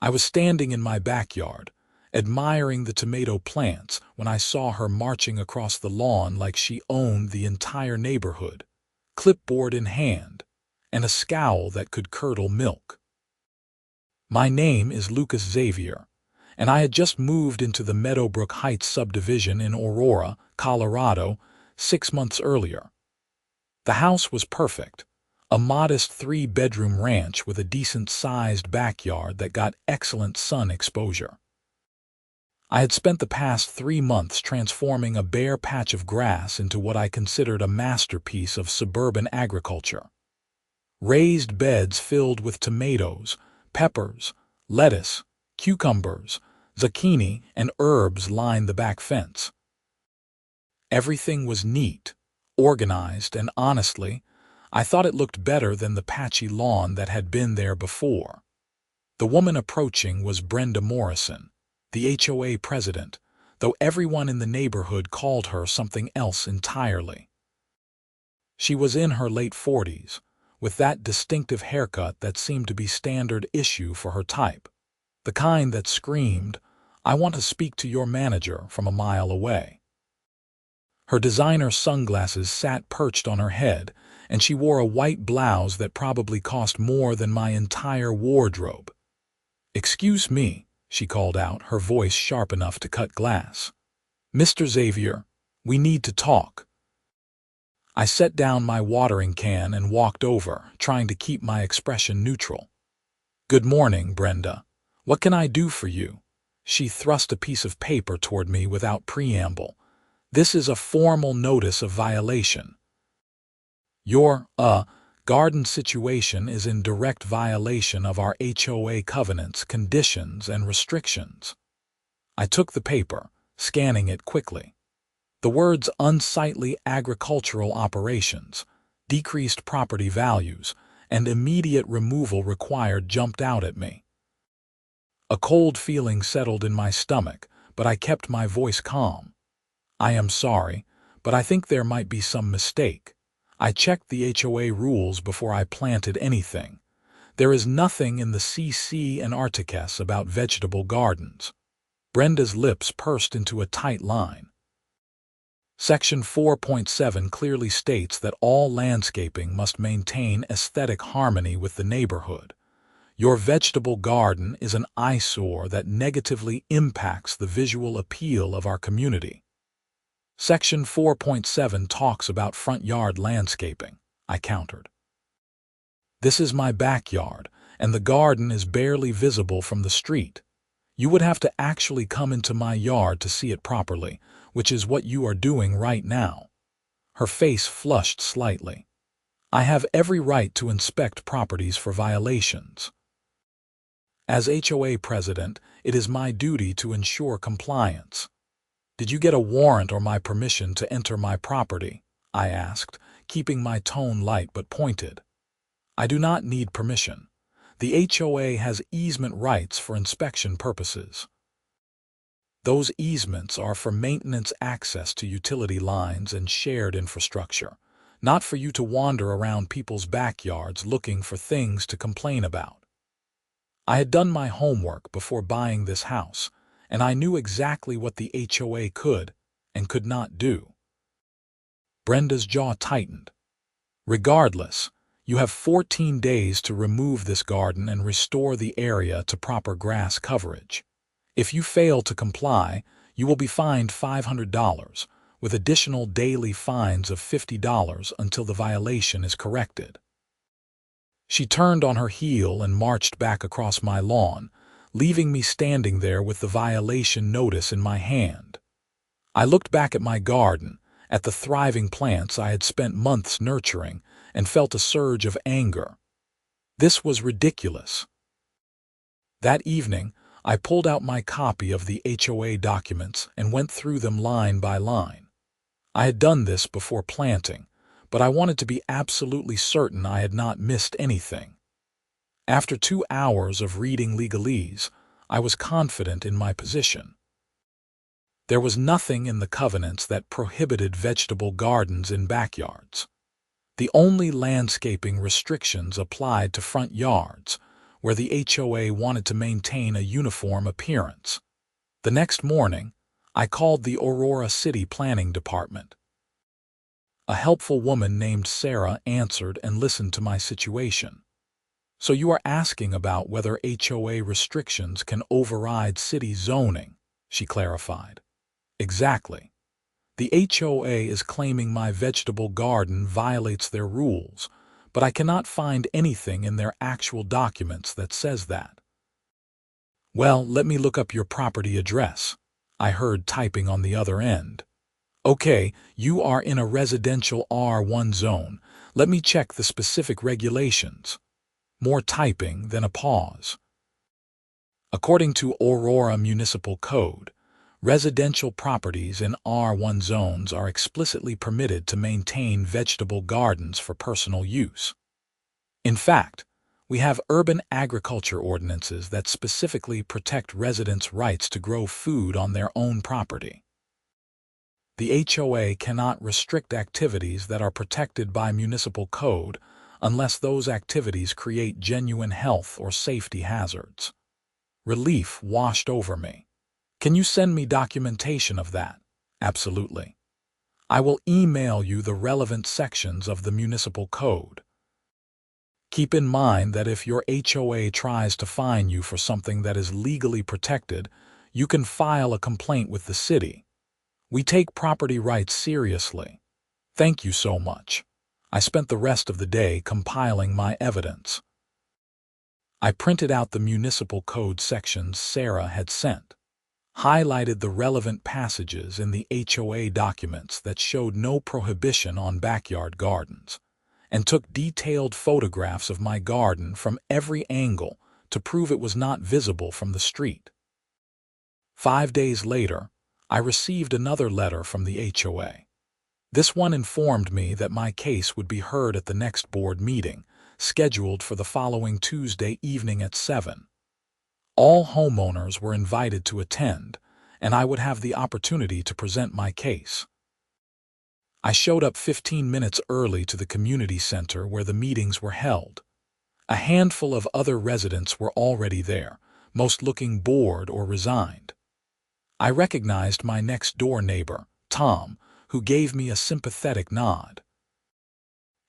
I was standing in my backyard, admiring the tomato plants when I saw her marching across the lawn like she owned the entire neighborhood, clipboard in hand, and a scowl that could curdle milk. My name is Xavier, and I had just moved into the Meadowbrook Heights subdivision in Aurora, Colorado, 6 months earlier. The house was perfect, a modest 3-bedroom ranch with a decent-sized backyard that got excellent sun exposure. I had spent the past 3 months transforming a bare patch of grass into what I considered a masterpiece of suburban agriculture. Raised beds filled with tomatoes, peppers, lettuce, cucumbers, zucchini, and herbs lined the back fence. Everything was neat, organized, and honestly, I thought it looked better than the patchy lawn that had been there before. The woman approaching was Brenda Morrison, the HOA president, though everyone in the neighborhood called her something else entirely. She was in her late 40s, with that distinctive haircut that seemed to be standard issue for her type, the kind that screamed, "I want to speak to your manager," from a mile away. Her designer sunglasses sat perched on her head, and she wore a white blouse that probably cost more than my entire wardrobe. "Excuse me," she called out, her voice sharp enough to cut glass. "Mr. Xavier, we need to talk." I set down my watering can and walked over, trying to keep my expression neutral. "Good morning, Brenda. What can I do for you?" She thrust a piece of paper toward me without preamble. "This is a formal notice of violation. Your, garden situation is in direct violation of our HOA covenants, conditions, and restrictions." I took the paper, scanning it quickly. The words "unsightly agricultural operations," "decreased property values," and "immediate removal required" jumped out at me. A cold feeling settled in my stomach, but I kept my voice calm. "I am sorry, but I think there might be some mistake. I checked the HOA rules before I planted anything. There is nothing in the CC and Articus about vegetable gardens." Brenda's lips pursed into a tight line. Section 4.7 clearly states that all landscaping must maintain aesthetic harmony with the neighborhood. Your vegetable garden is an eyesore that negatively impacts the visual appeal of our community. Section 4.7 talks about front yard landscaping, I countered. "This is my backyard, and the garden is barely visible from the street. You would have to actually come into my yard to see it properly, which is what you are doing right now." Her face flushed slightly. "I have every right to inspect properties for violations. As HOA president, it is my duty to ensure compliance." "Did you get a warrant or my permission to enter my property?" I asked, keeping my tone light but pointed. "I do not need permission. The HOA has easement rights for inspection purposes. Those easements are for maintenance access to utility lines and shared infrastructure, not for you to wander around people's backyards looking for things to complain about." I had done my homework before buying this house, and I knew exactly what the HOA could and could not do. Brenda's jaw tightened. "Regardless, you have 14 days to remove this garden and restore the area to proper grass coverage. If you fail to comply, you will be fined $500, with additional daily fines of $50 until the violation is corrected." She turned on her heel and marched back across my lawn, leaving me standing there with the violation notice in my hand. I looked back at my garden, at the thriving plants I had spent months nurturing, and felt a surge of anger. This was ridiculous. That evening, I pulled out my copy of the HOA documents and went through them line by line. I had done this before planting, but I wanted to be absolutely certain I had not missed anything. After 2 hours of reading legalese, I was confident in my position. There was nothing in the covenants that prohibited vegetable gardens in backyards. The only landscaping restrictions applied to front yards, where the HOA wanted to maintain a uniform appearance. The next morning, I called the Aurora City Planning Department. A helpful woman named Sarah answered and listened to my situation. "So you are asking about whether HOA restrictions can override city zoning," she clarified. "Exactly. The HOA is claiming my vegetable garden violates their rules, but I cannot find anything in their actual documents that says that." "Well, let me look up your property address," I heard typing on the other end. "Okay, you are in a residential R1 zone. Let me check the specific regulations." More typing, then a pause. According to Aurora Municipal Code, residential properties in R1 zones are explicitly permitted to maintain vegetable gardens for personal use. In fact, we have urban agriculture ordinances that specifically protect residents' rights to grow food on their own property. The HOA cannot restrict activities that are protected by municipal code unless those activities create genuine health or safety hazards. Relief washed over me. "Can you send me documentation of that?" "Absolutely. I will email you the relevant sections of the municipal code." Keep in mind that if your HOA tries to fine you for something that is legally protected, you can file a complaint with the city. We take property rights seriously. Thank you so much. I spent the rest of the day compiling my evidence. I printed out the municipal code sections Sarah had sent, highlighted the relevant passages in the HOA documents that showed no prohibition on backyard gardens, and took detailed photographs of my garden from every angle to prove it was not visible from the street. 5 days later, I received another letter from the HOA. This one informed me that my case would be heard at the next board meeting, scheduled for the following Tuesday evening at 7. All homeowners were invited to attend, and I would have the opportunity to present my case. I showed up 15 minutes early to the community center where the meetings were held. A handful of other residents were already there, most looking bored or resigned. I recognized my next-door neighbor, Tom, who gave me a sympathetic nod.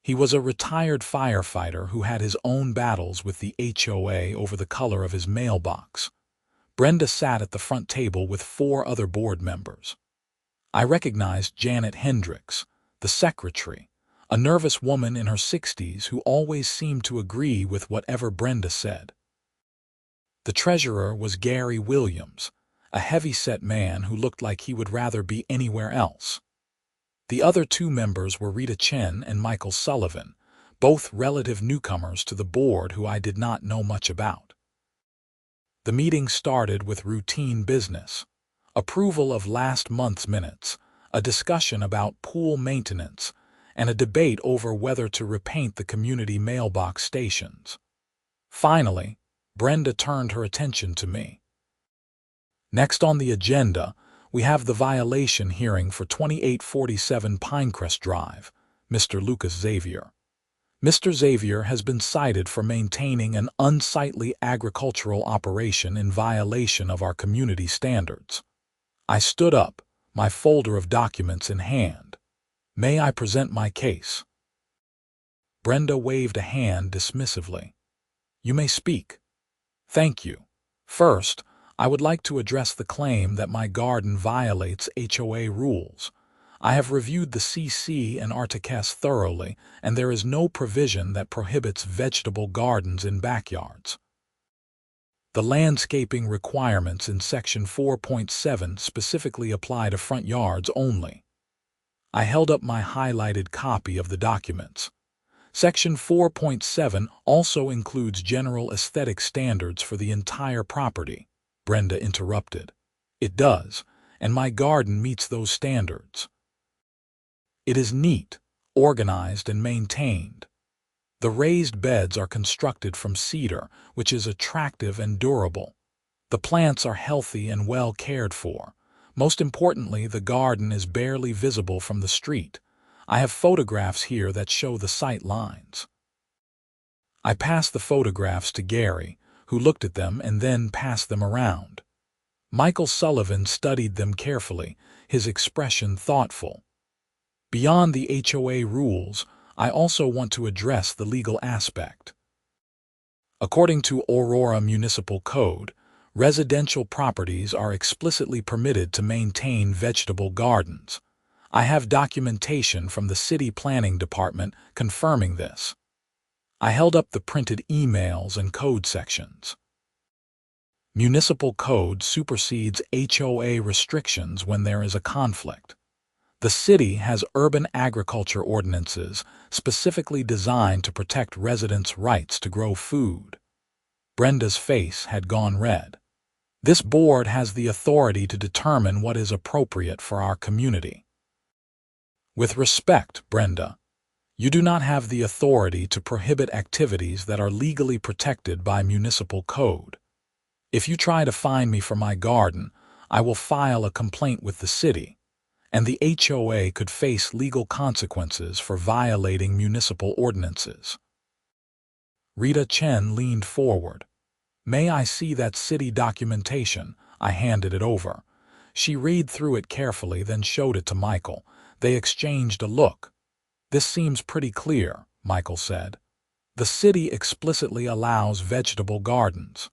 He was a retired firefighter who had his own battles with the HOA over the color of his mailbox. Brenda sat at the front table with 4 other board members. I recognized Janet Hendricks, the secretary, a nervous woman in her 60s who always seemed to agree with whatever Brenda said. The treasurer was Gary Williams, a heavy-set man who looked like he would rather be anywhere else. The other 2 members were Rita Chen and Michael Sullivan, both relative newcomers to the board who I did not know much about. The meeting started with routine business, approval of last month's minutes, a discussion about pool maintenance, and a debate over whether to repaint the community mailbox stations. Finally, Brenda turned her attention to me. Next on the agenda, we have the violation hearing for 2847 Pinecrest Drive, Mr. Lucas Xavier. Mr. Xavier has been cited for maintaining an unsightly agricultural operation in violation of our community standards. I stood up, my folder of documents in hand. "May I present my case?" Brenda waved a hand dismissively. "You may speak." "Thank you. First, I would like to address the claim that my garden violates HOA rules. I have reviewed the CC and Articles thoroughly, and there is no provision that prohibits vegetable gardens in backyards. The landscaping requirements in Section 4.7 specifically apply to front yards only. I held up my highlighted copy of the documents. Section 4.7 also includes general aesthetic standards for the entire property. Brenda interrupted. "It does, and my garden meets those standards. It is neat, organized, and maintained. The raised beds are constructed from cedar, which is attractive and durable. The plants are healthy and well cared for. Most importantly, the garden is barely visible from the street. I have photographs here that show the sight lines." I passed the photographs to Gary, who looked at them and then passed them around. Michael Sullivan studied them carefully, his expression thoughtful. Beyond the HOA rules, I also want to address the legal aspect. According to Aurora Municipal Code, residential properties are explicitly permitted to maintain vegetable gardens. I have documentation from the City Planning Department confirming this. I held up the printed emails and code sections. Municipal code supersedes HOA restrictions when there is a conflict. The city has urban agriculture ordinances specifically designed to protect residents' rights to grow food. Brenda's face had gone red. This board has the authority to determine what is appropriate for our community. With respect, Brenda, you do not have the authority to prohibit activities that are legally protected by municipal code. If you try to fine me for my garden, I will file a complaint with the city, and the HOA could face legal consequences for violating municipal ordinances. Rita Chen leaned forward. May I see that city documentation? I handed it over. She read through it carefully, then showed it to Michael. They exchanged a look. This seems pretty clear, Michael said. The city explicitly allows vegetable gardens.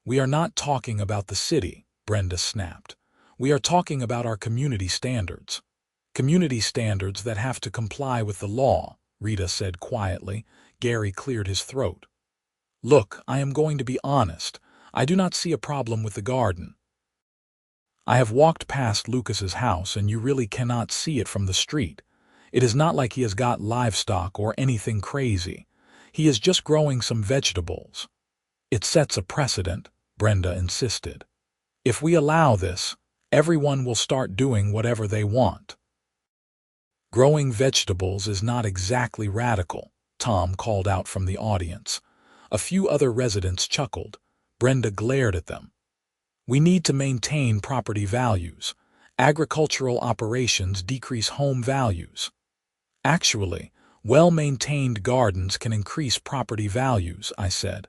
We are not talking about the city, Brenda snapped. We are talking about our community standards. Community standards that have to comply with the law, Rita said quietly. Gary cleared his throat. Look, I am going to be honest. I do not see a problem with the garden. I have walked past Lucas's house and you really cannot see it from the street. It is not like he has got livestock or anything crazy. He is just growing some vegetables. It sets a precedent, Brenda insisted. If we allow this, everyone will start doing whatever they want. Growing vegetables is not exactly radical, Tom called out from the audience. A few other residents chuckled. Brenda glared at them. We need to maintain property values. Agricultural operations decrease home values. Actually, well-maintained gardens can increase property values, I said.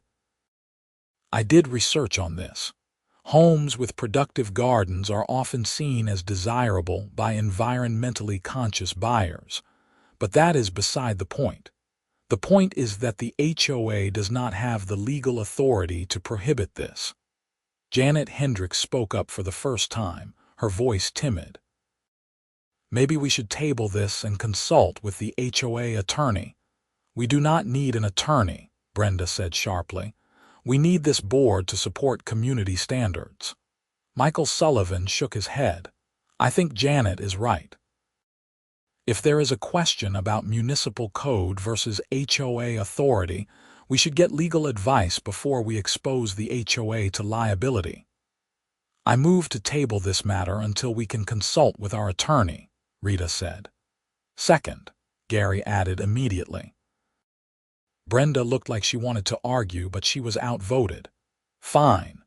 I did research on this. Homes with productive gardens are often seen as desirable by environmentally conscious buyers. But that is beside the point. The point is that the HOA does not have the legal authority to prohibit this. Janet Hendricks spoke up for the first time, her voice timid. Maybe we should table this and consult with the HOA attorney. We do not need an attorney, Brenda said sharply. We need this board to support community standards. Michael Sullivan shook his head. I think Janet is right. If there is a question about municipal code versus HOA authority, we should get legal advice before we expose the HOA to liability. I move to table this matter until we can consult with our attorney, Rita said. Second, Gary added immediately. Brenda looked like she wanted to argue, but she was outvoted. Fine.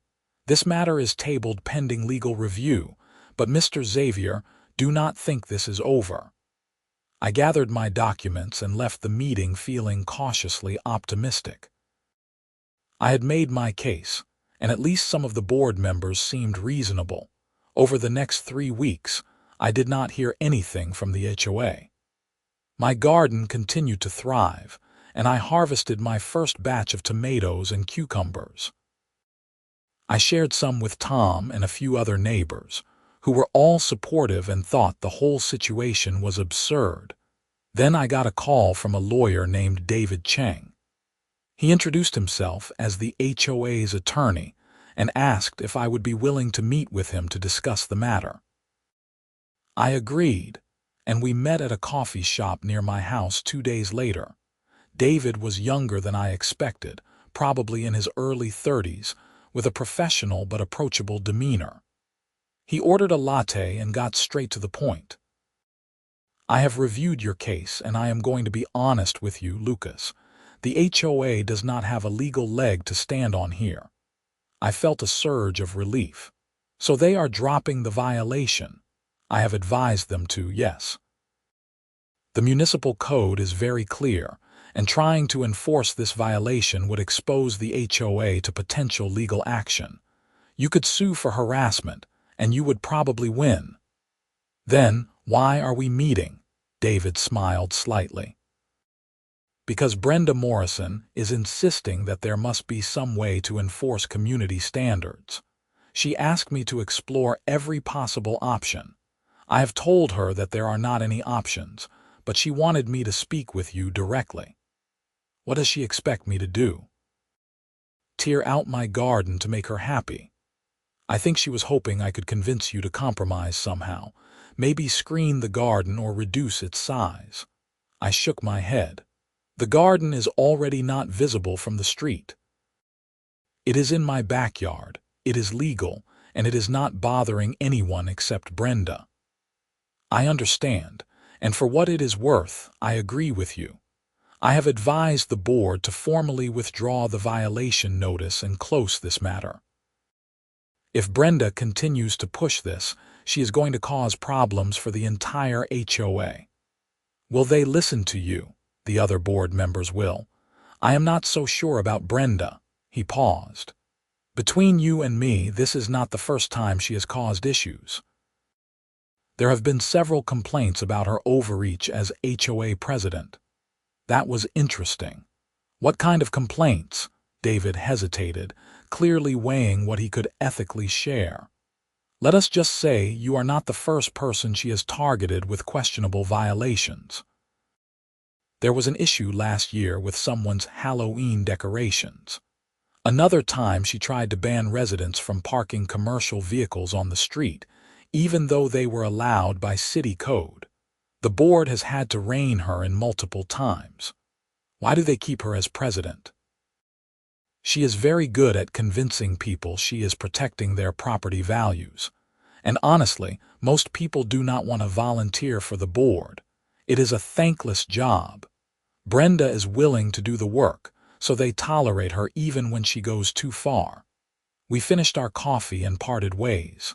This matter is tabled pending legal review, but Mr. Xavier, do not think this is over. I gathered my documents and left the meeting feeling cautiously optimistic. I had made my case, and at least some of the board members seemed reasonable. Over the next 3 weeks, I did not hear anything from the HOA. My garden continued to thrive, and I harvested my first batch of tomatoes and cucumbers. I shared some with Tom and a few other neighbors, who were all supportive and thought the whole situation was absurd. Then I got a call from a lawyer named David Cheng. He introduced himself as the HOA's attorney and asked if I would be willing to meet with him to discuss the matter. I agreed, and we met at a coffee shop near my house 2 days later. David was younger than I expected, probably in his early 30s, with a professional but approachable demeanor. He ordered a latte and got straight to the point. I have reviewed your case, and I am going to be honest with you, Lucas. The HOA does not have a legal leg to stand on here. I felt a surge of relief. So they are dropping the violation. I have advised them to, yes. The municipal code is very clear, and trying to enforce this violation would expose the HOA to potential legal action. You could sue for harassment, and you would probably win. Then, why are we meeting? David smiled slightly. Because Brenda Morrison is insisting that there must be some way to enforce community standards. She asked me to explore every possible option. I have told her that there are not any options, but she wanted me to speak with you directly. What does she expect me to do? Tear out my garden to make her happy. I think she was hoping I could convince you to compromise somehow, maybe screen the garden or reduce its size. I shook my head. The garden is already not visible from the street. It is in my backyard, it is legal, and it is not bothering anyone except Brenda. I understand, and for what it is worth, I agree with you. I have advised the board to formally withdraw the violation notice and close this matter. If Brenda continues to push this, she is going to cause problems for the entire HOA. Will they listen to you? The other board members will. I am not so sure about Brenda. He paused. Between you and me, this is not the first time she has caused issues. There have been several complaints about her overreach as HOA president. That was interesting. What kind of complaints? David hesitated, clearly weighing what he could ethically share. Let us just say you are not the first person she has targeted with questionable violations. There was an issue last year with someone's Halloween decorations. Another time she tried to ban residents from parking commercial vehicles on the street, even though they were allowed by city code. The board has had to rein her in multiple times. Why do they keep her as president? She is very good at convincing people she is protecting their property values. And honestly, most people do not want to volunteer for the board. It is a thankless job. Brenda is willing to do the work, so they tolerate her even when she goes too far. We finished our coffee and parted ways.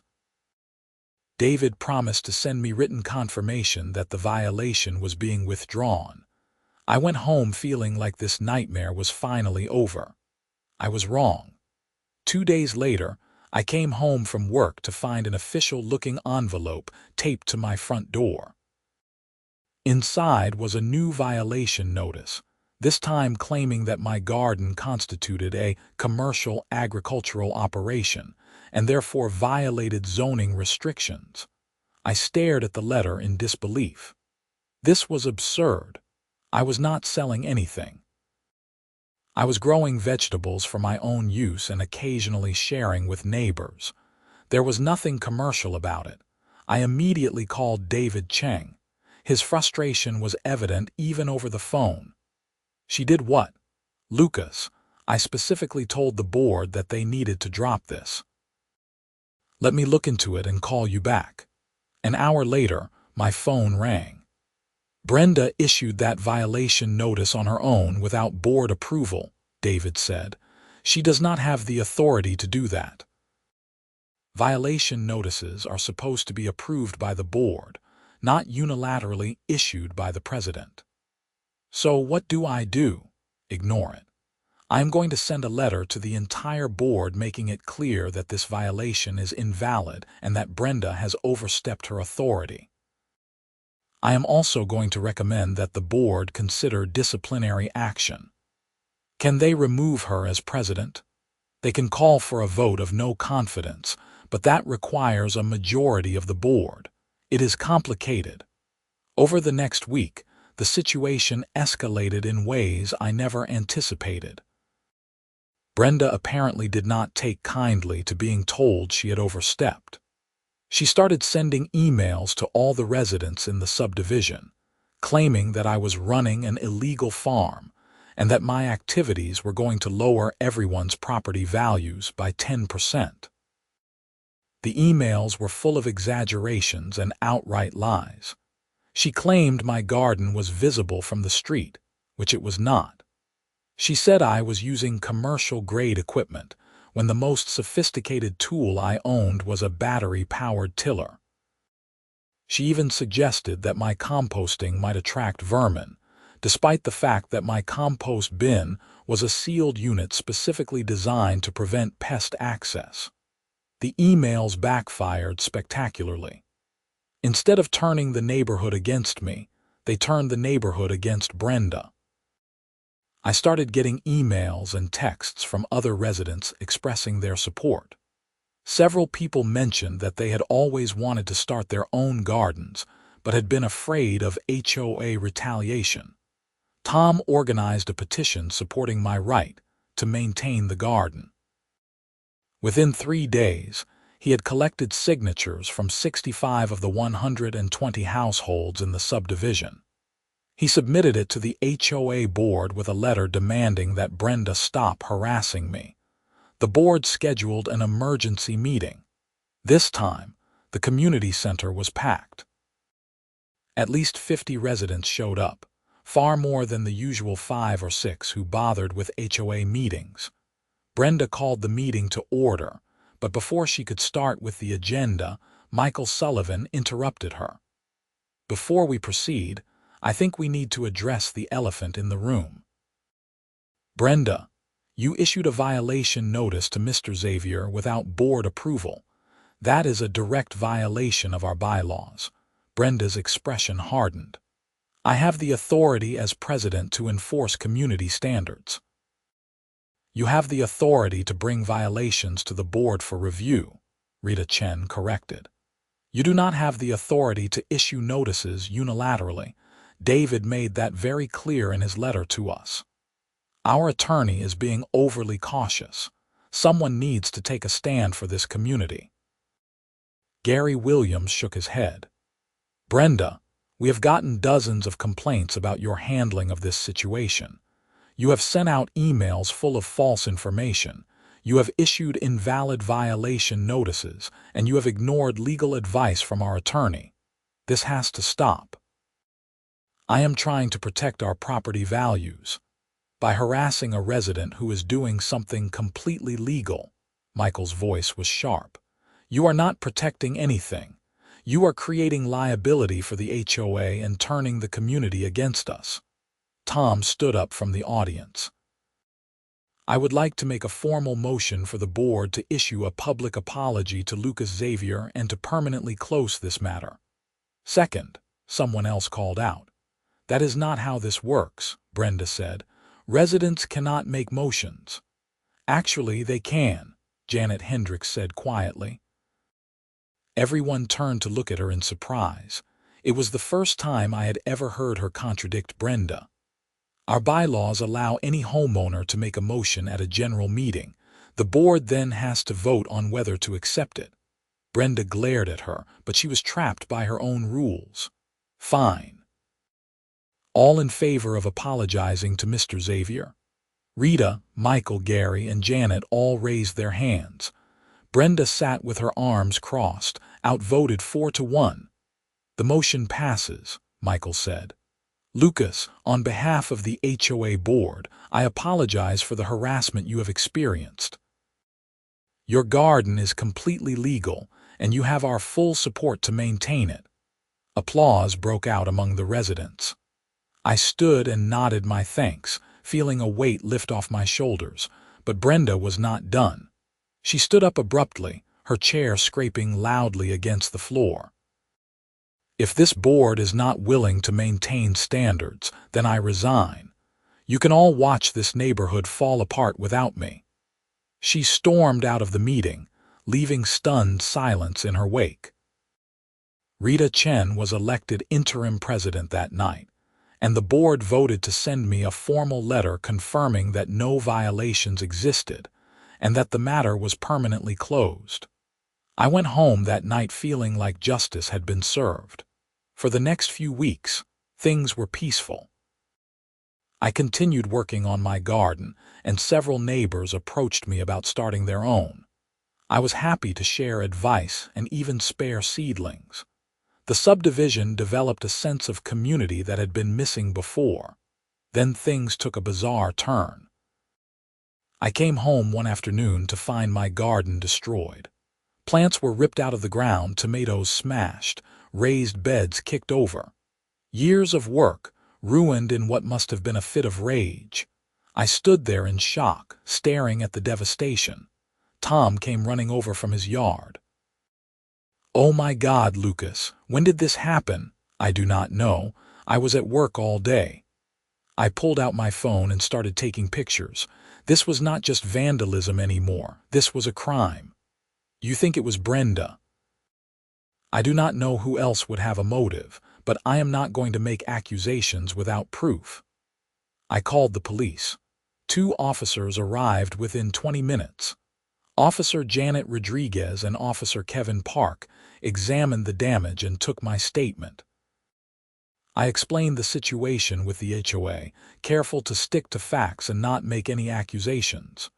David promised to send me written confirmation that the violation was being withdrawn. I went home feeling like this nightmare was finally over. I was wrong. 2 days later, I came home from work to find an official-looking envelope taped to my front door. Inside was a new violation notice, this time claiming that my garden constituted a commercial agricultural operation and therefore violated zoning restrictions. I stared at the letter in disbelief. This was absurd. I was not selling anything. I was growing vegetables for my own use and occasionally sharing with neighbors. There was nothing commercial about it. I immediately called David Cheng. His frustration was evident even over the phone. She did what? Lucas, I specifically told the board that they needed to drop this. Let me look into it and call you back. An hour later, my phone rang. Brenda issued that violation notice on her own without board approval, David said. She does not have the authority to do that. Violation notices are supposed to be approved by the board, not unilaterally issued by the president. So what do I do? Ignore it. I am going to send a letter to the entire board making it clear that this violation is invalid and that Brenda has overstepped her authority. I am also going to recommend that the board consider disciplinary action. Can they remove her as president? They can call for a vote of no confidence, but that requires a majority of the board. It is complicated. Over the next week, the situation escalated in ways I never anticipated. Brenda apparently did not take kindly to being told she had overstepped. She started sending emails to all the residents in the subdivision, claiming that I was running an illegal farm and that my activities were going to lower everyone's property values by 10%. The emails were full of exaggerations and outright lies. She claimed my garden was visible from the street, which it was not. She said I was using commercial-grade equipment when the most sophisticated tool I owned was a battery-powered tiller. She even suggested that my composting might attract vermin, despite the fact that my compost bin was a sealed unit specifically designed to prevent pest access. The emails backfired spectacularly. Instead of turning the neighborhood against me, they turned the neighborhood against Brenda. I started getting emails and texts from other residents expressing their support. Several people mentioned that they had always wanted to start their own gardens, but had been afraid of HOA retaliation. Tom organized a petition supporting my right to maintain the garden. Within 3 days, he had collected signatures from 65 of the 120 households in the subdivision. He submitted it to the HOA board with a letter demanding that Brenda stop harassing me. The board scheduled an emergency meeting. This time, the community center was packed. At least 50 residents showed up, far more than the usual 5 or 6 who bothered with HOA meetings. Brenda called the meeting to order, but before she could start with the agenda, Michael Sullivan interrupted her. "Before we proceed, I think we need to address the elephant in the room. Brenda, you issued a violation notice to Mr. Xavier without board approval. That is a direct violation of our bylaws." Brenda's expression hardened. "I have the authority as president to enforce community standards." "You have the authority to bring violations to the board for review," Rita Chen corrected. "You do not have the authority to issue notices unilaterally. David made that very clear in his letter to us. Our attorney is being overly cautious. Someone needs to take a stand for this community." Gary Williams shook his head. "Brenda, we have gotten dozens of complaints about your handling of this situation. You have sent out emails full of false information. You have issued invalid violation notices, and you have ignored legal advice from our attorney. This has to stop. I am trying to protect our property values. By harassing a resident who is doing something completely legal," Michael's voice was sharp, "you are not protecting anything. You are creating liability for the HOA and turning the community against us." Tom stood up from the audience. "I would like to make a formal motion for the board to issue a public apology to Lucas Xavier and to permanently close this matter." "Second," someone else called out. "That is not how this works," Brenda said. "Residents cannot make motions." "Actually, they can," Janet Hendricks said quietly. Everyone turned to look at her in surprise. It was the first time I had ever heard her contradict Brenda. "Our bylaws allow any homeowner to make a motion at a general meeting. The board then has to vote on whether to accept it." Brenda glared at her, but she was trapped by her own rules. "Fine. All in favor of apologizing to Mr. Xavier?" Rita, Michael, Gary, and Janet all raised their hands. Brenda sat with her arms crossed, outvoted 4-1. "The motion passes," Michael said. "Lucas, on behalf of the HOA board, I apologize for the harassment you have experienced. Your garden is completely legal, and you have our full support to maintain it." Applause broke out among the residents. I stood and nodded my thanks, feeling a weight lift off my shoulders, but Brenda was not done. She stood up abruptly, her chair scraping loudly against the floor. "If this board is not willing to maintain standards, then I resign. You can all watch this neighborhood fall apart without me." She stormed out of the meeting, leaving stunned silence in her wake. Rita Chen was elected interim president that night, and the board voted to send me a formal letter confirming that no violations existed and that the matter was permanently closed. I went home that night feeling like justice had been served. For the next few weeks, things were peaceful. I continued working on my garden, and several neighbors approached me about starting their own. I was happy to share advice and even spare seedlings. The subdivision developed a sense of community that had been missing before. Then things took a bizarre turn. I came home one afternoon to find my garden destroyed. Plants were ripped out of the ground, tomatoes smashed, raised beds kicked over. Years of work, ruined in what must have been a fit of rage. I stood there in shock, staring at the devastation. Tom came running over from his yard. "Oh my God, Lucas, when did this happen?" "I do not know. I was at work all day." I pulled out my phone and started taking pictures. This was not just vandalism anymore. This was a crime. "You think it was Brenda?" "I do not know who else would have a motive, but I am not going to make accusations without proof." I called the police. 2 officers arrived within 20 minutes. Officer Janet Rodriguez and Officer Kevin Park examined the damage and took my statement. I explained the situation with the HOA, careful to stick to facts and not make any accusations.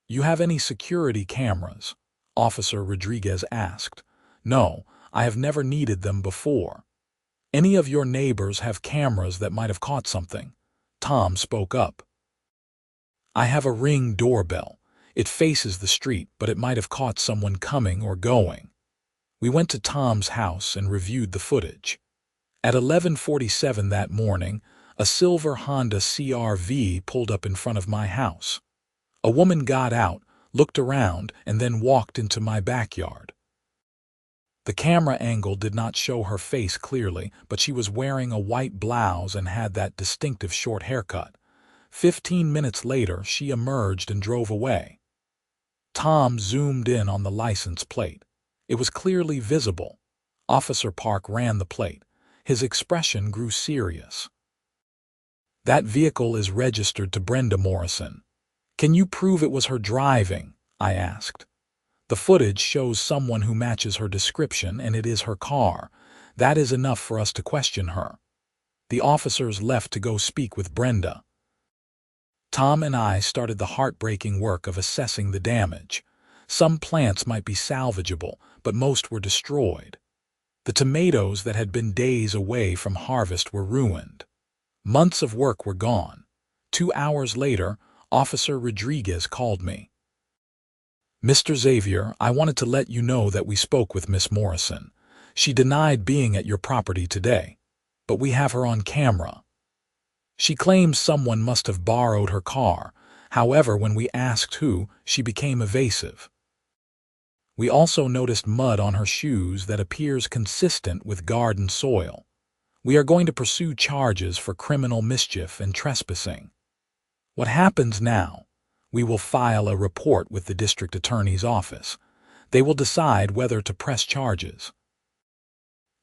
"You have any security cameras?" Officer Rodriguez asked. "No, I have never needed them before." "Any of your neighbors have cameras that might have caught something?" Tom spoke up. "I have a Ring doorbell. It faces the street, but it might have caught someone coming or going." We went to Tom's house and reviewed the footage. At 11:47 that morning, a silver Honda CR-V pulled up in front of my house. A woman got out, looked around, and then walked into my backyard. The camera angle did not show her face clearly, but she was wearing a white blouse and had that distinctive short haircut. 15 minutes later, she emerged and drove away. Tom zoomed in on the license plate. It was clearly visible. Officer Park ran the plate. His expression grew serious. "That vehicle is registered to Brenda Morrison. Can you prove it was her driving?" I asked. "The footage shows someone who matches her description, and it is her car. That is enough for us to question her." The officers left to go speak with Brenda. Tom and I started the heartbreaking work of assessing the damage. Some plants might be salvageable, but most were destroyed. The tomatoes that had been days away from harvest were ruined. Months of work were gone. 2 hours later, Officer Rodriguez called me. "Mr. Xavier, I wanted to let you know that we spoke with Miss Morrison. She denied being at your property today, but we have her on camera. She claims someone must have borrowed her car. However, when we asked who, she became evasive. We also noticed mud on her shoes that appears consistent with garden soil. We are going to pursue charges for criminal mischief and trespassing." "What happens now?" "We will file a report with the district attorney's office. They will decide whether to press charges.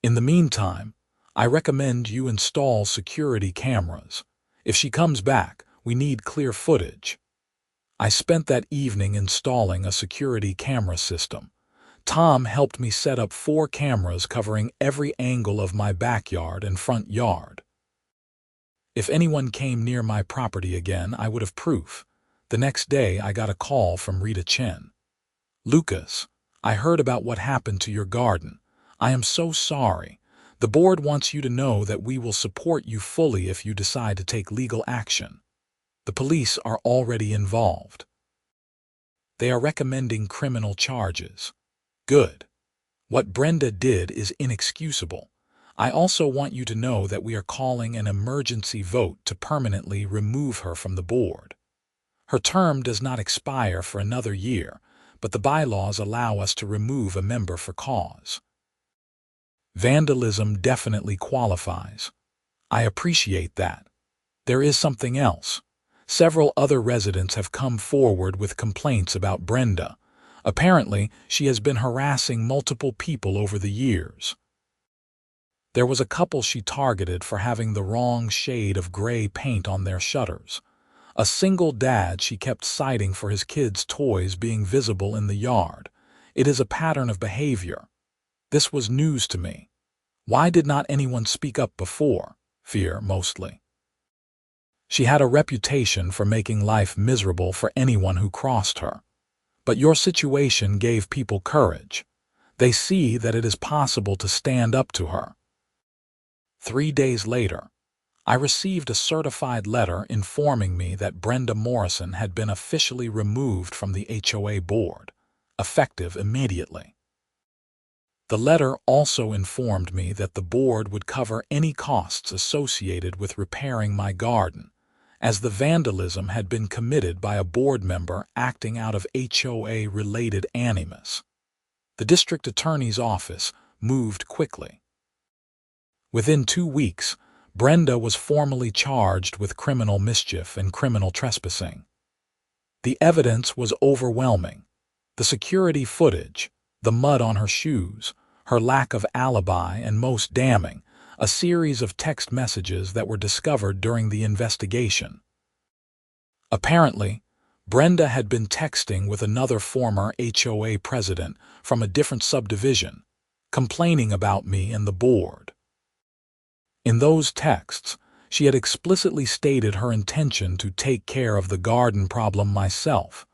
In the meantime, I recommend you install security cameras. If she comes back, we need clear footage." I spent that evening installing a security camera system. Tom helped me set up 4 cameras covering every angle of my backyard and front yard. If anyone came near my property again, I would have proof. The next day, I got a call from Rita Chen. "Lucas, I heard about what happened to your garden. I am so sorry. The board wants you to know that we will support you fully if you decide to take legal action. The police are already involved. They are recommending criminal charges." "Good. What Brenda did is inexcusable. I also want you to know that we are calling an emergency vote to permanently remove her from the board. Her term does not expire for another year, but the bylaws allow us to remove a member for cause." Vandalism definitely qualifies. I appreciate that. There is something else. Several other residents have come forward with complaints about Brenda. Apparently, she has been harassing multiple people over the years. There was a couple she targeted for having the wrong shade of gray paint on their shutters. A single dad she kept citing for his kids' toys being visible in the yard. It is a pattern of behavior. This was news to me. Why did not anyone speak up before? Fear, mostly. She had a reputation for making life miserable for anyone who crossed her. But your situation gave people courage. They see that it is possible to stand up to her. 3 days later, I received a certified letter informing me that Brenda Morrison had been officially removed from the HOA board, effective immediately. The letter also informed me that the board would cover any costs associated with repairing my garden, as the vandalism had been committed by a board member acting out of HOA-related animus. The district attorney's office moved quickly. Within 2 weeks, Brenda was formally charged with criminal mischief and criminal trespassing. The evidence was overwhelming. The security footage, the mud on her shoes, her lack of alibi, and most damning, a series of text messages that were discovered during the investigation. Apparently, Brenda had been texting with another former HOA president from a different subdivision, complaining about me and the board. In those texts, she had explicitly stated her intention to take care of the garden problem myself,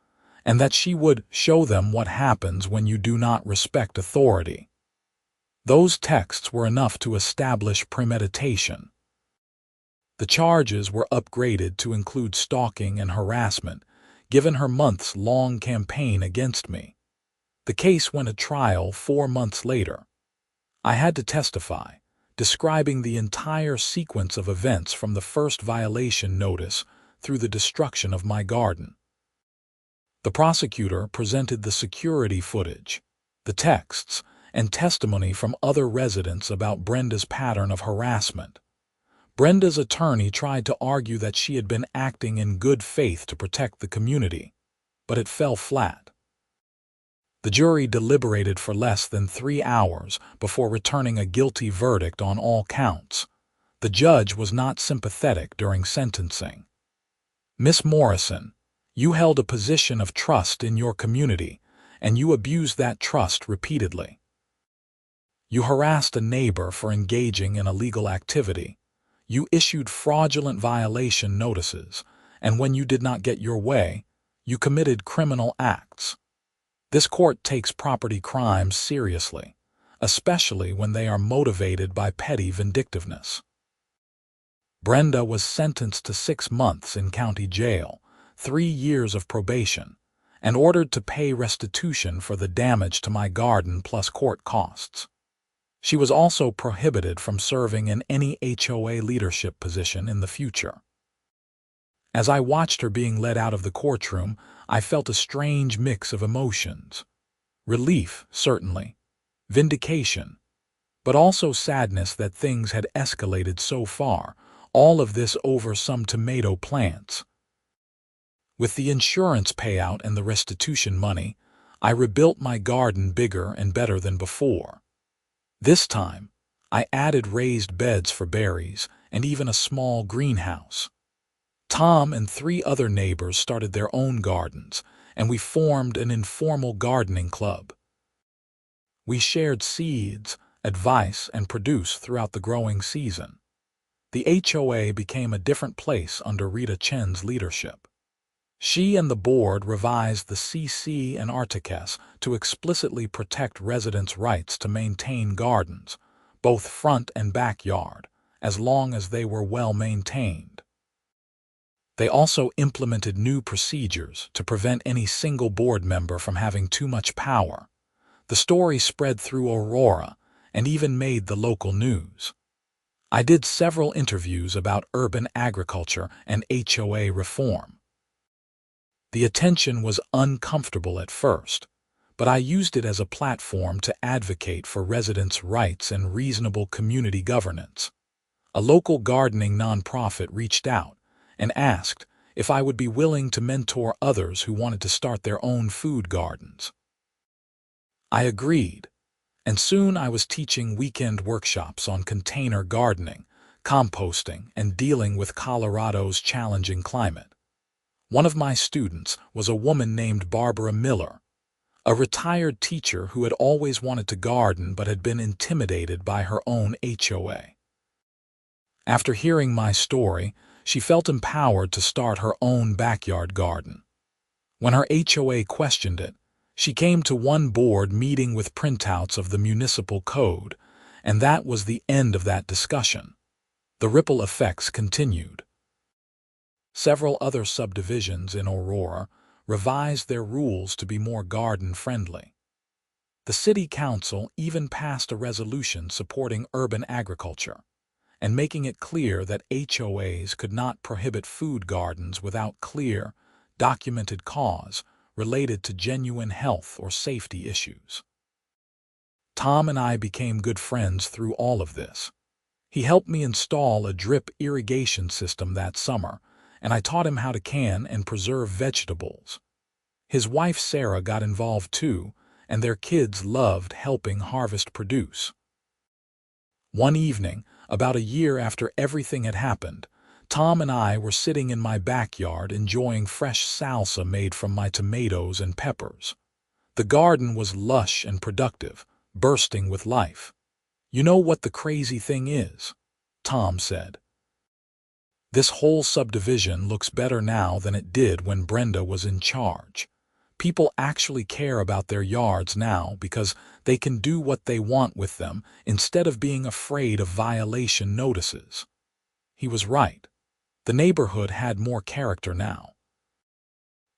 and that she would show them what happens when you do not respect authority. Those texts were enough to establish premeditation. The charges were upgraded to include stalking and harassment, given her months-long campaign against me. The case went to trial 4 months later. I had to testify, describing the entire sequence of events from the first violation notice through the destruction of my garden. The prosecutor presented the security footage, the texts, and testimony from other residents about Brenda's pattern of harassment. Brenda's attorney tried to argue that she had been acting in good faith to protect the community, but it fell flat. The jury deliberated for less than 3 hours before returning a guilty verdict on all counts. The judge was not sympathetic during sentencing. "Miss Morrison, you held a position of trust in your community, and you abused that trust repeatedly. You harassed a neighbor for engaging in illegal activity. You issued fraudulent violation notices, and when you did not get your way, you committed criminal acts. This court takes property crimes seriously, especially when they are motivated by petty vindictiveness." Brenda was sentenced to 6 months in county jail, 3 years of probation, and ordered to pay restitution for the damage to my garden plus court costs. She was also prohibited from serving in any HOA leadership position in the future. As I watched her being led out of the courtroom, I felt a strange mix of emotions. Relief, certainly, vindication, but also sadness that things had escalated so far, all of this over some tomato plants. With the insurance payout and the restitution money, I rebuilt my garden bigger and better than before. This time, I added raised beds for berries and even a small greenhouse. Tom and 3 other neighbors started their own gardens, and we formed an informal gardening club. We shared seeds, advice, and produce throughout the growing season. The HOA became a different place under Rita Chen's leadership. She and the board revised the CC and Articus to explicitly protect residents' rights to maintain gardens, both front and backyard, as long as they were well maintained. They also implemented new procedures to prevent any single board member from having too much power. The story spread through Aurora and even made the local news. I did several interviews about urban agriculture and HOA reform. The attention was uncomfortable at first, but I used it as a platform to advocate for residents' rights and reasonable community governance. A local gardening nonprofit reached out and asked if I would be willing to mentor others who wanted to start their own food gardens. I agreed, and soon I was teaching weekend workshops on container gardening, composting, and dealing with Colorado's challenging climate. One of my students was a woman named Barbara Miller, a retired teacher who had always wanted to garden but had been intimidated by her own HOA. After hearing my story, she felt empowered to start her own backyard garden. When her HOA questioned it, she came to one board meeting with printouts of the municipal code, and that was the end of that discussion. The ripple effects continued. Several other subdivisions in Aurora revised their rules to be more garden-friendly. The city council even passed a resolution supporting urban agriculture and making it clear that HOAs could not prohibit food gardens without clear, documented cause related to genuine health or safety issues. Tom and I became good friends through all of this. He helped me install a drip irrigation system that summer, and I taught him how to can and preserve vegetables. His wife Sarah got involved too, and their kids loved helping harvest produce. One evening, about a year after everything had happened, Tom and I were sitting in my backyard enjoying fresh salsa made from my tomatoes and peppers. The garden was lush and productive, bursting with life. "You know what the crazy thing is?" Tom said. "This whole subdivision looks better now than it did when Brenda was in charge. People actually care about their yards now because they can do what they want with them instead of being afraid of violation notices." He was right. The neighborhood had more character now.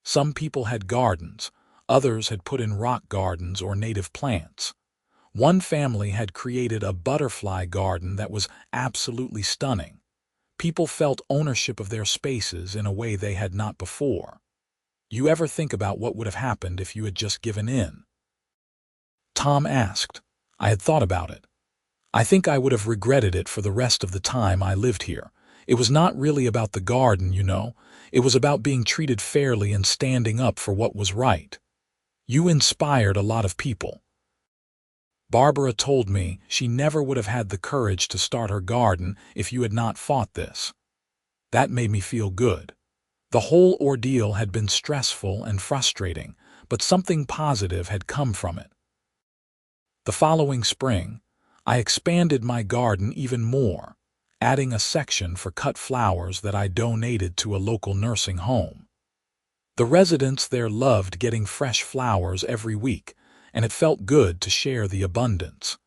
Some people had gardens, others had put in rock gardens or native plants. One family had created a butterfly garden that was absolutely stunning. People felt ownership of their spaces in a way they had not before. You ever think about what would have happened if you had just given in? Tom asked. I had thought about it. I think I would have regretted it for the rest of the time I lived here. It was not really about the garden, you know. It was about being treated fairly and standing up for what was right. You inspired a lot of people. Barbara told me she never would have had the courage to start her garden if you had not fought this. That made me feel good. The whole ordeal had been stressful and frustrating, but something positive had come from it. The following spring, I expanded my garden even more, adding a section for cut flowers that I donated to a local nursing home. The residents there loved getting fresh flowers every week, and it felt good to share the abundance.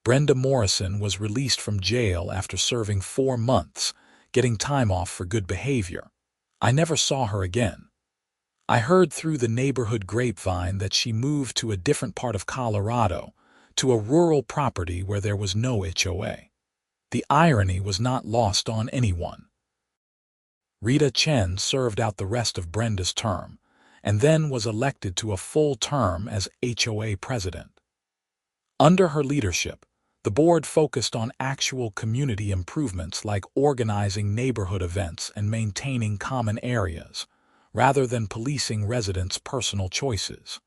Brenda Morrison was released from jail after serving 4 months, getting time off for good behavior. I never saw her again. I heard through the neighborhood grapevine that she moved to a different part of Colorado, to a rural property where there was no HOA. The irony was not lost on anyone. Rita Chen served out the rest of Brenda's term, and then was elected to a full term as HOA president. Under her leadership, the board focused on actual community improvements like organizing neighborhood events and maintaining common areas, rather than policing residents' personal choices.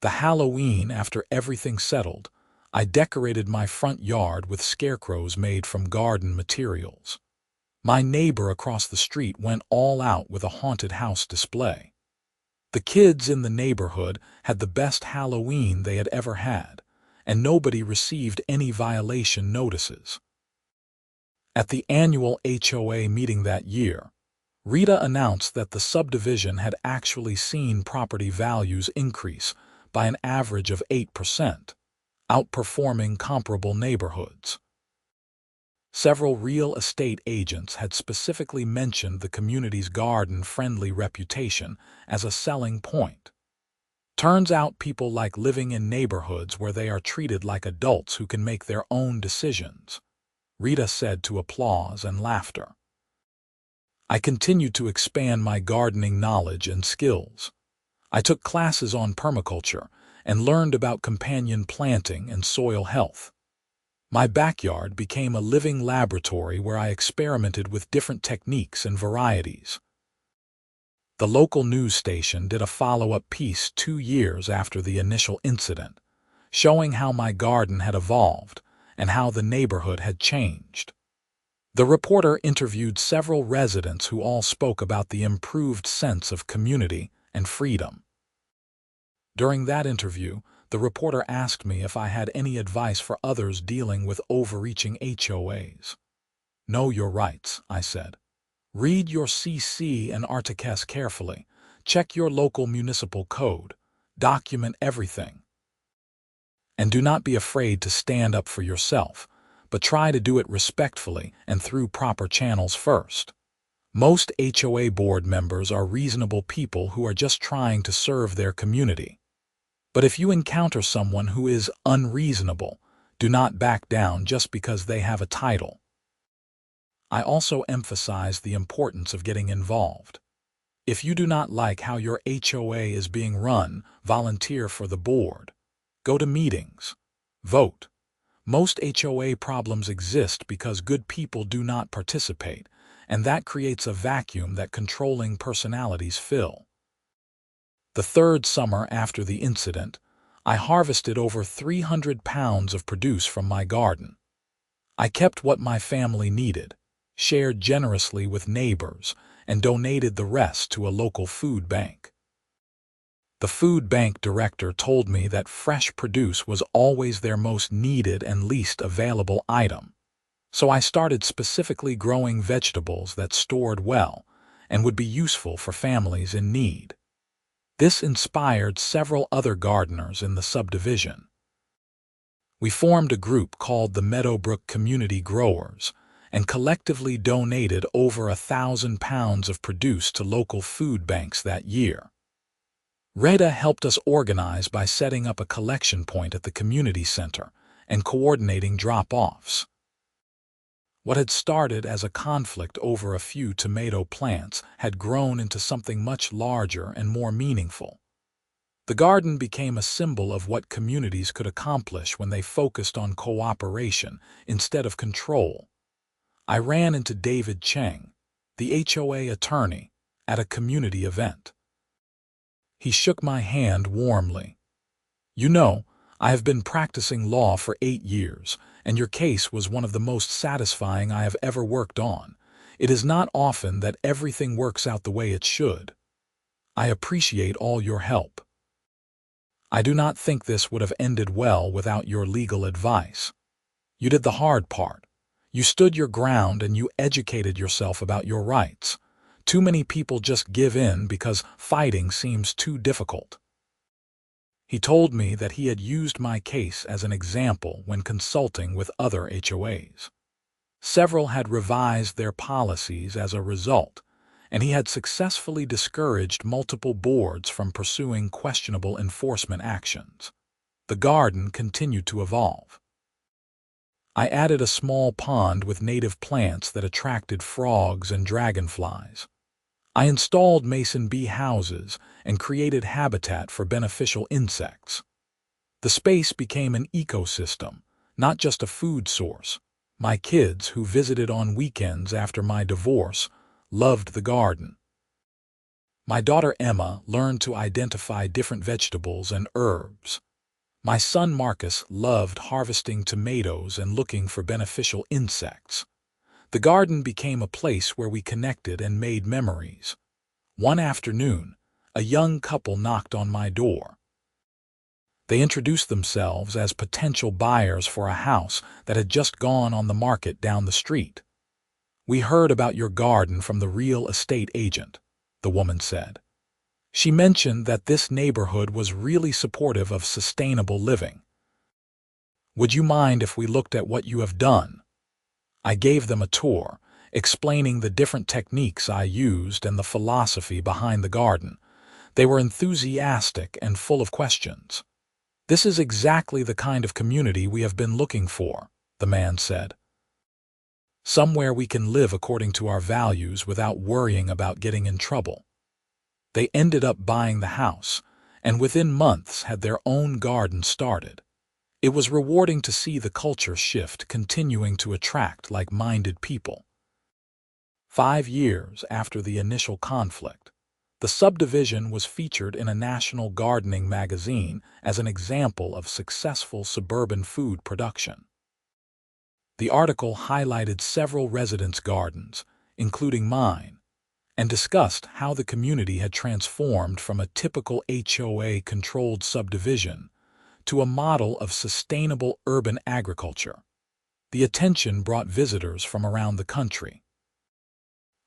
The Halloween after everything settled, I decorated my front yard with scarecrows made from garden materials. My neighbor across the street went all out with a haunted house display. The kids in the neighborhood had the best Halloween they had ever had, and nobody received any violation notices. At the annual HOA meeting that year, Rita announced that the subdivision had actually seen property values increase by an average of 8%, outperforming comparable neighborhoods. Several real estate agents had specifically mentioned the community's garden-friendly reputation as a selling point. Turns out people like living in neighborhoods where they are treated like adults who can make their own decisions, Rita said to applause and laughter. I continued to expand my gardening knowledge and skills. I took classes on permaculture and learned about companion planting and soil health. My backyard became a living laboratory where I experimented with different techniques and varieties. The local news station did a follow-up piece 2 years after the initial incident, showing how my garden had evolved and how the neighborhood had changed. The reporter interviewed several residents who all spoke about the improved sense of community and freedom. During that interview, the reporter asked me if I had any advice for others dealing with overreaching HOAs. Know your rights, I said. Read your CC and Articles carefully. Check your local municipal code. Document everything. And do not be afraid to stand up for yourself, but try to do it respectfully and through proper channels first. Most HOA board members are reasonable people who are just trying to serve their community. But if you encounter someone who is unreasonable, do not back down just because they have a title. I also emphasize the importance of getting involved. If you do not like how your HOA is being run, volunteer for the board. Go to meetings. Vote. Most HOA problems exist because good people do not participate, and that creates a vacuum that controlling personalities fill. The third summer after the incident, I harvested over 300 pounds of produce from my garden. I kept what my family needed, shared generously with neighbors, and donated the rest to a local food bank. The food bank director told me that fresh produce was always their most needed and least available item, so I started specifically growing vegetables that stored well and would be useful for families in need. This inspired several other gardeners in the subdivision. We formed a group called the Meadowbrook Community Growers and collectively donated over 1,000 pounds of produce to local food banks that year. Brenda helped us organize by setting up a collection point at the community center and coordinating drop-offs. What had started as a conflict over a few tomato plants had grown into something much larger and more meaningful. The garden became a symbol of what communities could accomplish when they focused on cooperation instead of control. I ran into David Cheng, the HOA attorney, at a community event. He shook my hand warmly. "You know, I have been practicing law for 8 years, and your case was one of the most satisfying I have ever worked on. It is not often that everything works out the way it should. I appreciate all your help. I do not think this would have ended well without your legal advice. You did the hard part. You stood your ground and you educated yourself about your rights. Too many people just give in because fighting seems too difficult." He told me that he had used my case as an example when consulting with other HOAs. Several had revised their policies as a result, and he had successfully discouraged multiple boards from pursuing questionable enforcement actions. The garden continued to evolve. I added a small pond with native plants that attracted frogs and dragonflies. I installed mason bee houses and created habitat for beneficial insects. The space became an ecosystem, not just a food source. My kids, who visited on weekends after my divorce, loved the garden. My daughter Emma learned to identify different vegetables and herbs. My son Marcus loved harvesting tomatoes and looking for beneficial insects. The garden became a place where we connected and made memories. One afternoon, a young couple knocked on my door. They introduced themselves as potential buyers for a house that had just gone on the market down the street. "We heard about your garden from the real estate agent," the woman said. She mentioned that this neighborhood was really supportive of sustainable living. "Would you mind if we looked at what you have done?" I gave them a tour, explaining the different techniques I used and the philosophy behind the garden. They were enthusiastic and full of questions. "This is exactly the kind of community we have been looking for," the man said. "Somewhere we can live according to our values without worrying about getting in trouble." They ended up buying the house, and within months had their own garden started. It was rewarding to see the culture shift continuing to attract like-minded people. 5 years after the initial conflict, the subdivision was featured in a national gardening magazine as an example of successful suburban food production. The article highlighted several residents' gardens, including mine, and discussed how the community had transformed from a typical HOA-controlled subdivision to a model of sustainable urban agriculture. The attention brought visitors from around the country.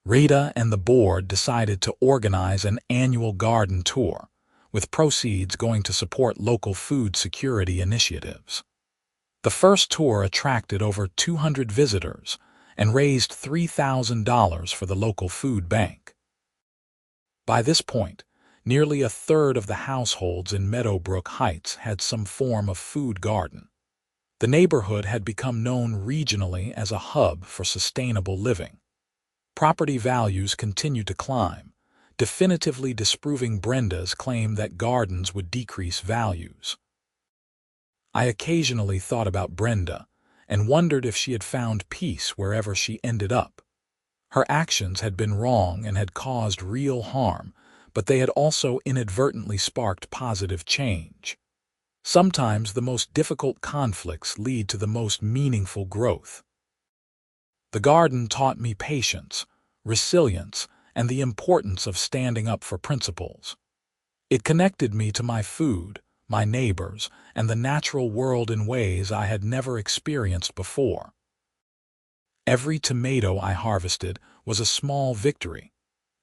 Brenda and the board decided to organize an annual garden tour, with proceeds going to support local food security initiatives. The first tour attracted over 200 visitors and raised $3,000 for the local food bank. By this point, Nearly a third of the households in Meadowbrook Heights had some form of food garden. The neighborhood had become known regionally as a hub for sustainable living. Property values continued to climb, definitively disproving Brenda's claim that gardens would decrease values. I occasionally thought about Brenda and wondered if she had found peace wherever she ended up. Her actions had been wrong and had caused real harm, but they had also inadvertently sparked positive change. Sometimes the most difficult conflicts lead to the most meaningful growth. The garden taught me patience, resilience, and the importance of standing up for principles. It connected me to my food, my neighbors, and the natural world in ways I had never experienced before. Every tomato I harvested was a small victory,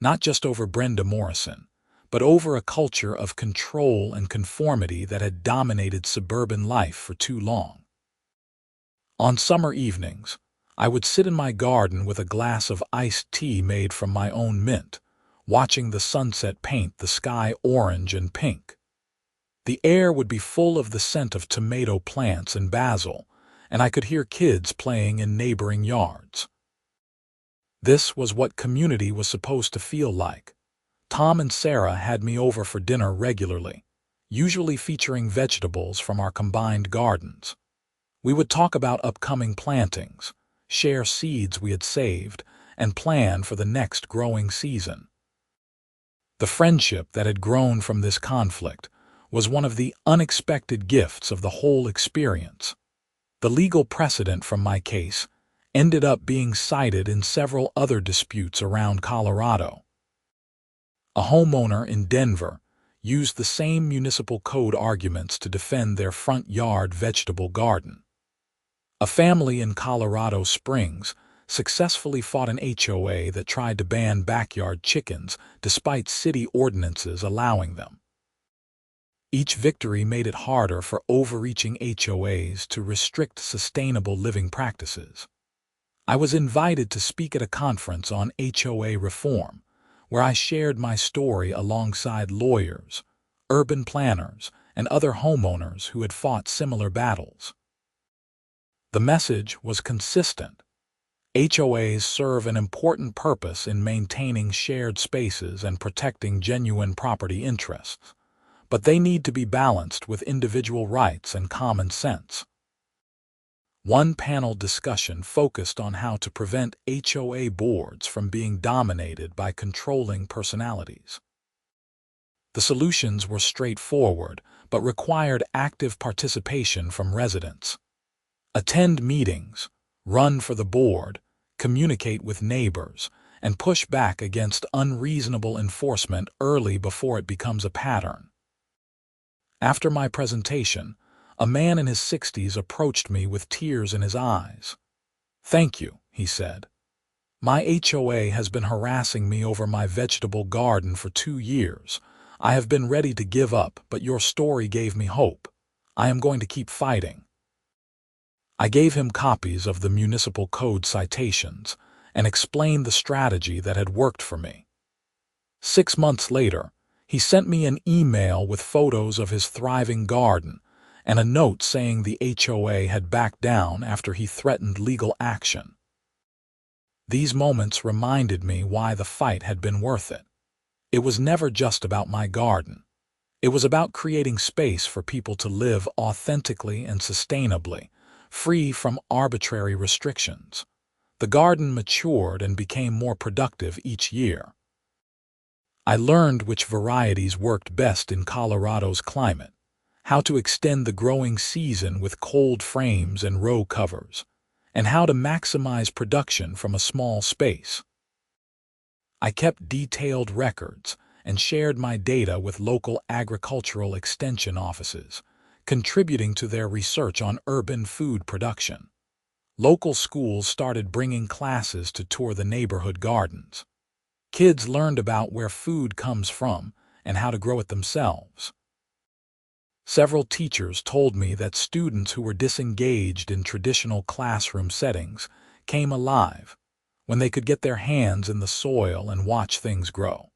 not just over Brenda Morrison, but over a culture of control and conformity that had dominated suburban life for too long. On summer evenings, I would sit in my garden with a glass of iced tea made from my own mint, watching the sunset paint the sky orange and pink. The air would be full of the scent of tomato plants and basil, and I could hear kids playing in neighboring yards. This was what community was supposed to feel like. Tom and Sarah had me over for dinner regularly, usually featuring vegetables from our combined gardens. We would talk about upcoming plantings, share seeds we had saved, and plan for the next growing season. The friendship that had grown from this conflict was one of the unexpected gifts of the whole experience. The legal precedent from my case ended up being cited in several other disputes around Colorado. A homeowner in Denver used the same municipal code arguments to defend their front yard vegetable garden. A family in Colorado Springs successfully fought an HOA that tried to ban backyard chickens despite city ordinances allowing them. Each victory made it harder for overreaching HOAs to restrict sustainable living practices. I was invited to speak at a conference on HOA reform, where I shared my story alongside lawyers, urban planners, and other homeowners who had fought similar battles. The message was consistent. HOAs serve an important purpose in maintaining shared spaces and protecting genuine property interests, but they need to be balanced with individual rights and common sense. One panel discussion focused on how to prevent HOA boards from being dominated by controlling personalities. The solutions were straightforward, but required active participation from residents. Attend meetings, run for the board, communicate with neighbors, and push back against unreasonable enforcement early before it becomes a pattern. After my presentation, a man in his 60s approached me with tears in his eyes. "Thank you," he said. "My HOA has been harassing me over my vegetable garden for 2 years. I have been ready to give up, but your story gave me hope. I am going to keep fighting." I gave him copies of the municipal code citations and explained the strategy that had worked for me. 6 months later, he sent me an email with photos of his thriving garden and a note saying the HOA had backed down after he threatened legal action. These moments reminded me why the fight had been worth it. It was never just about my garden. It was about creating space for people to live authentically and sustainably, free from arbitrary restrictions. The garden matured and became more productive each year. I learned which varieties worked best in Colorado's climate, how to extend the growing season with cold frames and row covers, and how to maximize production from a small space. I kept detailed records and shared my data with local agricultural extension offices, contributing to their research on urban food production. Local schools started bringing classes to tour the neighborhood gardens. Kids learned about where food comes from and how to grow it themselves. Several teachers told me that students who were disengaged in traditional classroom settings came alive when they could get their hands in the soil and watch things grow.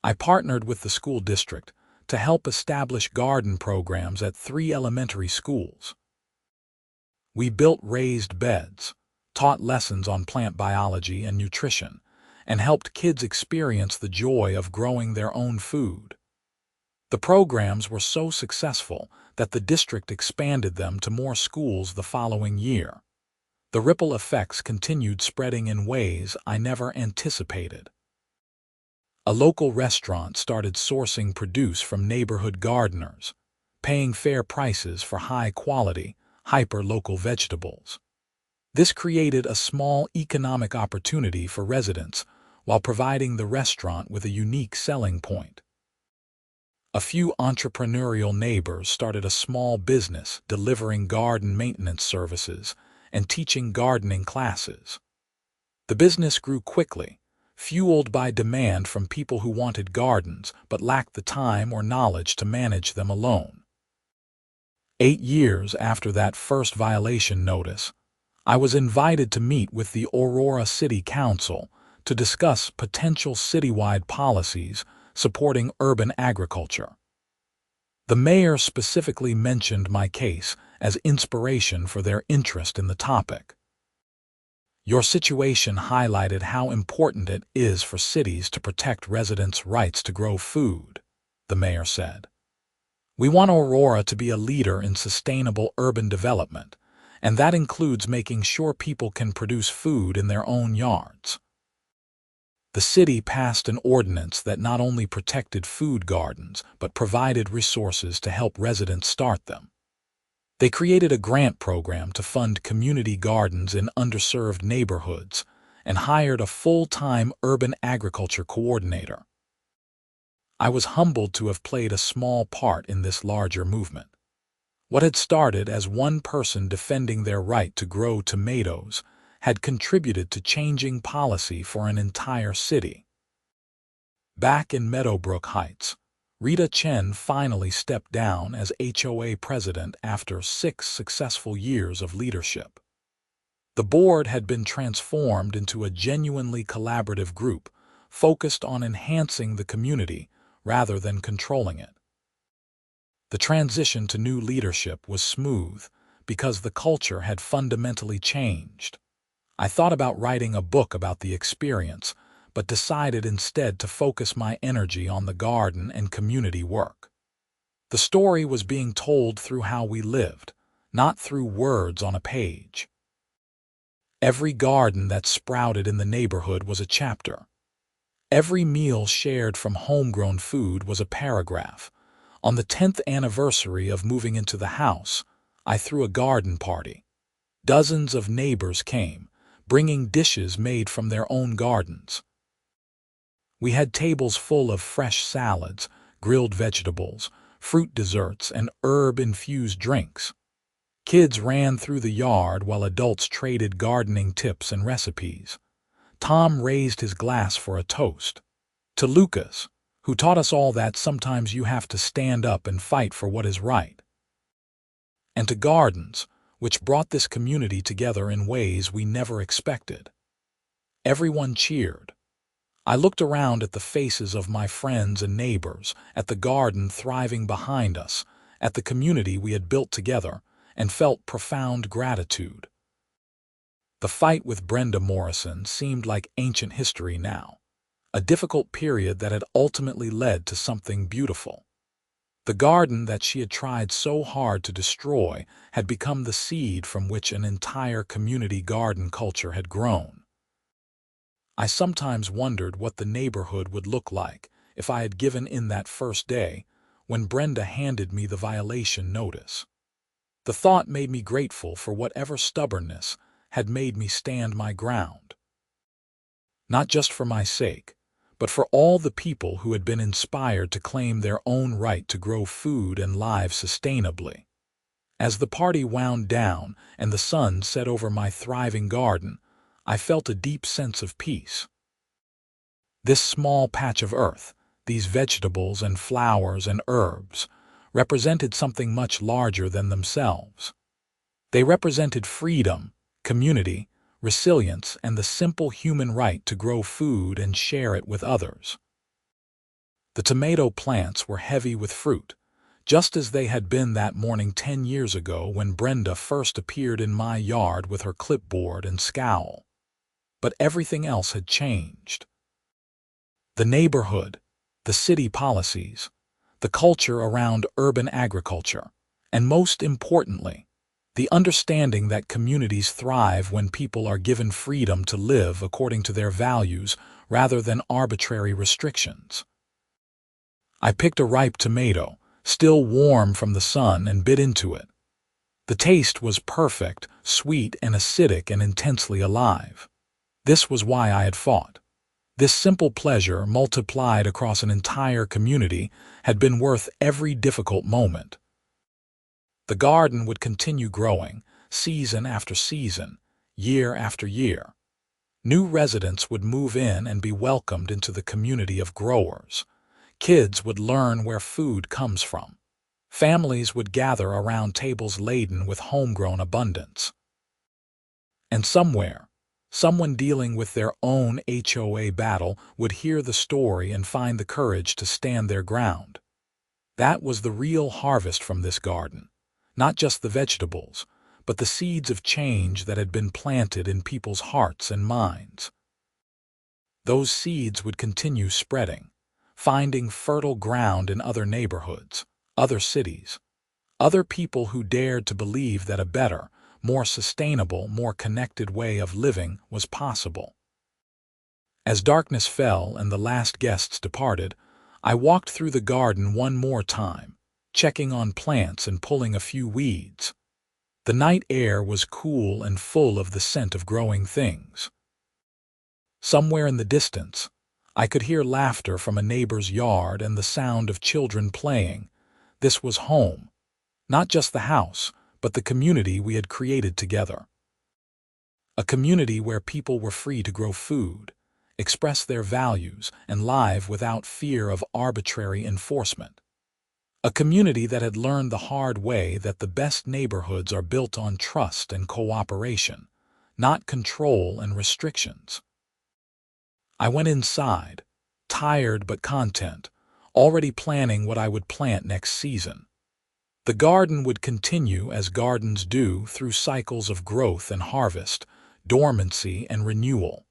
I partnered with the school district to help establish garden programs at 3 elementary schools. We built raised beds, taught lessons on plant biology and nutrition, and helped kids experience the joy of growing their own food. The programs were so successful that the district expanded them to more schools the following year. The ripple effects continued spreading in ways I never anticipated. A local restaurant started sourcing produce from neighborhood gardeners, paying fair prices for high-quality, hyper-local vegetables. This created a small economic opportunity for residents while providing the restaurant with a unique selling point. A few entrepreneurial neighbors started a small business delivering garden maintenance services and teaching gardening classes. The business grew quickly, fueled by demand from people who wanted gardens but lacked the time or knowledge to manage them alone. 8 years after that first violation notice, I was invited to meet with the Aurora City Council to discuss potential citywide policies supporting urban agriculture. The mayor specifically mentioned my case as inspiration for their interest in the topic. Your situation highlighted how important it is for cities to protect residents' rights to grow food, the mayor said. We want Aurora to be a leader in sustainable urban development, and that includes making sure people can produce food in their own yards. The city passed an ordinance that not only protected food gardens but provided resources to help residents start them. They created a grant program to fund community gardens in underserved neighborhoods and hired a full-time urban agriculture coordinator. I was humbled to have played a small part in this larger movement. What had started as one person defending their right to grow tomatoes had contributed to changing policy for an entire city. Back in Meadowbrook Heights, Rita Chen finally stepped down as HOA president after 6 successful years of leadership. The board had been transformed into a genuinely collaborative group focused on enhancing the community rather than controlling it. The transition to new leadership was smooth because the culture had fundamentally changed. I thought about writing a book about the experience, but decided instead to focus my energy on the garden and community work. The story was being told through how we lived, not through words on a page. Every garden that sprouted in the neighborhood was a chapter. Every meal shared from homegrown food was a paragraph. On the 10th anniversary of moving into the house, I threw a garden party. Dozens of neighbors came, bringing dishes made from their own gardens. We had tables full of fresh salads, grilled vegetables, fruit desserts, and herb-infused drinks. Kids ran through the yard while adults traded gardening tips and recipes. Tom raised his glass for a toast to Lucas, who taught us all that sometimes you have to stand up and fight for what is right. And to gardens, which brought this community together in ways we never expected. Everyone cheered. I looked around at the faces of my friends and neighbors, at the garden thriving behind us, at the community we had built together, and felt profound gratitude. The fight with Brenda Morrison seemed like ancient history now, a difficult period that had ultimately led to something beautiful. The garden that she had tried so hard to destroy had become the seed from which an entire community garden culture had grown. I sometimes wondered what the neighborhood would look like if I had given in that first day when Brenda handed me the violation notice. The thought made me grateful for whatever stubbornness had made me stand my ground. Not just for my sake, but for all the people who had been inspired to claim their own right to grow food and live sustainably. As the party wound down and the sun set over my thriving garden, I felt a deep sense of peace. This small patch of earth, these vegetables and flowers and herbs, represented something much larger than themselves. They represented freedom, community, resilience, and the simple human right to grow food and share it with others. The tomato plants were heavy with fruit, just as they had been that morning 10 years ago when Brenda first appeared in my yard with her clipboard and scowl. But everything else had changed. The neighborhood, the city policies, the culture around urban agriculture, and most importantly, the understanding that communities thrive when people are given freedom to live according to their values rather than arbitrary restrictions. I picked a ripe tomato, still warm from the sun, and bit into it. The taste was perfect, sweet and acidic and intensely alive. This was why I had fought. This simple pleasure, multiplied across an entire community, had been worth every difficult moment. The garden would continue growing, season after season, year after year. New residents would move in and be welcomed into the community of growers. Kids would learn where food comes from. Families would gather around tables laden with homegrown abundance. And somewhere, someone dealing with their own HOA battle would hear the story and find the courage to stand their ground. That was the real harvest from this garden, not just the vegetables, but the seeds of change that had been planted in people's hearts and minds. Those seeds would continue spreading, finding fertile ground in other neighborhoods, other cities, other people who dared to believe that a better, more sustainable, more connected way of living was possible. As darkness fell and the last guests departed, I walked through the garden one more time, checking on plants and pulling a few weeds. The night air was cool and full of the scent of growing things. Somewhere in the distance, I could hear laughter from a neighbor's yard and the sound of children playing. This was home, not just the house, but the community we had created together. A community where people were free to grow food, express their values, and live without fear of arbitrary enforcement. A community that had learned the hard way that the best neighborhoods are built on trust and cooperation, not control and restrictions. I went inside, tired but content, already planning what I would plant next season. The garden would continue as gardens do, through cycles of growth and harvest, dormancy and renewal.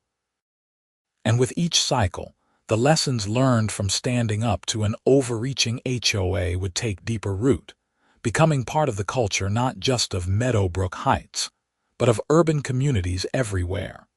And with each cycle, the lessons learned from standing up to an overreaching HOA would take deeper root, becoming part of the culture not just of Meadowbrook Heights, but of urban communities everywhere.